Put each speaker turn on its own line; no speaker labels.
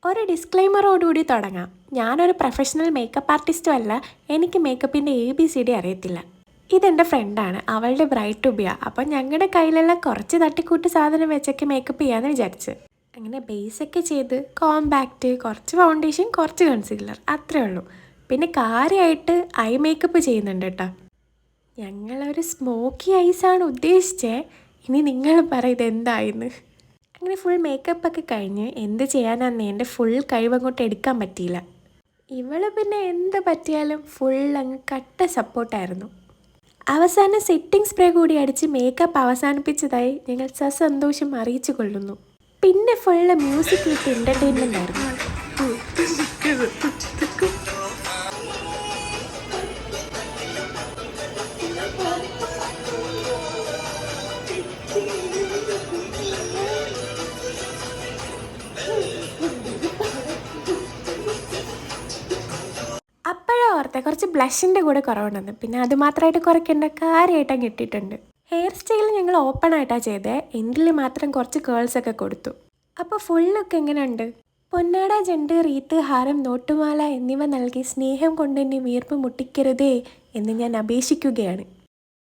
ഒരു ഡിസ്ക്ലെയിമറോടുകൂടി തുടങ്ങാം. ഞാനൊരു പ്രൊഫഷണൽ മേക്കപ്പ് ആർട്ടിസ്റ്റും അല്ല. എനിക്ക് മേക്കപ്പിൻ്റെ ABCD അറിയത്തില്ല. ഇതെൻ്റെ ഫ്രണ്ടാണ്, അവളുടെ ബ്രൈഡ് ടു ബിയാ. അപ്പം ഞങ്ങളുടെ കയ്യിലുള്ള കുറച്ച് തട്ടിക്കൂട്ട് സാധനം വെച്ചൊക്കെ മേക്കപ്പ് ചെയ്യാമെന്ന് വിചാരിച്ച്. അങ്ങനെ ബേസൊക്കെ ചെയ്ത് കോമ്പാക്റ്റ്, കുറച്ച് ഫൗണ്ടേഷൻ, കുറച്ച് കൺസീലർ, അത്രേ ഉള്ളൂ. പിന്നെ കാര്യമായിട്ട് ഐ മേക്കപ്പ് ചെയ്യുന്നുണ്ട് കേട്ടോ. ഞങ്ങളൊരു സ്മോക്കി ഐസാണ് ഉദ്ദേശിച്ചത്. ഇനി നിങ്ങൾ പറ ഇതെന്തായിന്ന്. അങ്ങനെ ഫുൾ മേക്കപ്പൊക്കെ കഴിഞ്ഞ് എന്ത് ചെയ്യാനാന്ന് എൻ്റെ ഫുൾ കഴിവങ്ങോട്ട് എടുക്കാൻ പറ്റിയില്ല. ഇവള് പിന്നെ എന്ത് പറ്റിയാലും ഫുൾ അങ്ങ് കട്ട സപ്പോർട്ടായിരുന്നു. അവസാനം സെറ്റിംഗ് സ്പ്രേ കൂടി അടിച്ച് മേക്കപ്പ് അവസാനിപ്പിച്ചതായി ഞങ്ങൾ സസന്തോഷം അറിയിച്ചു കൊള്ളുന്നു. പിന്നെ ഫുള്ള് മ്യൂസിക് വിത്ത് എൻ്റർടൈൻമെൻ്റ് ആയിരുന്നു. അപ്പോഴാണ് ഓർത്തെ കുറച്ച് ബ്ലഷിൻ്റെ കൂടെ കുറവുണ്ടെന്ന്. പിന്നെ അത് മാത്രമായിട്ട് കുറയ്ക്കേണ്ട, കാര്യമായിട്ട് അങ്ങ് ഇട്ടിട്ടുണ്ട്. ഹെയർ സ്റ്റൈൽ ഞങ്ങൾ ഓപ്പൺ ആയിട്ടാണ് ചെയ്തത്. എൻഡിൽ മാത്രം കുറച്ച് കേൾസൊക്കെ കൊടുത്തു. അപ്പോൾ ഫുൾ ലുക്ക് എങ്ങനെയുണ്ട്? പൊന്നാട, ജണ്ട്, റീത്ത്, ഹാരം, നോട്ടുമാല എന്നിവ നൽകി സ്നേഹം കൊണ്ട് എന്നെ വീർപ്പ് മുട്ടിക്കരുതേ എന്ന് ഞാൻ അപേക്ഷിക്കുകയാണ്.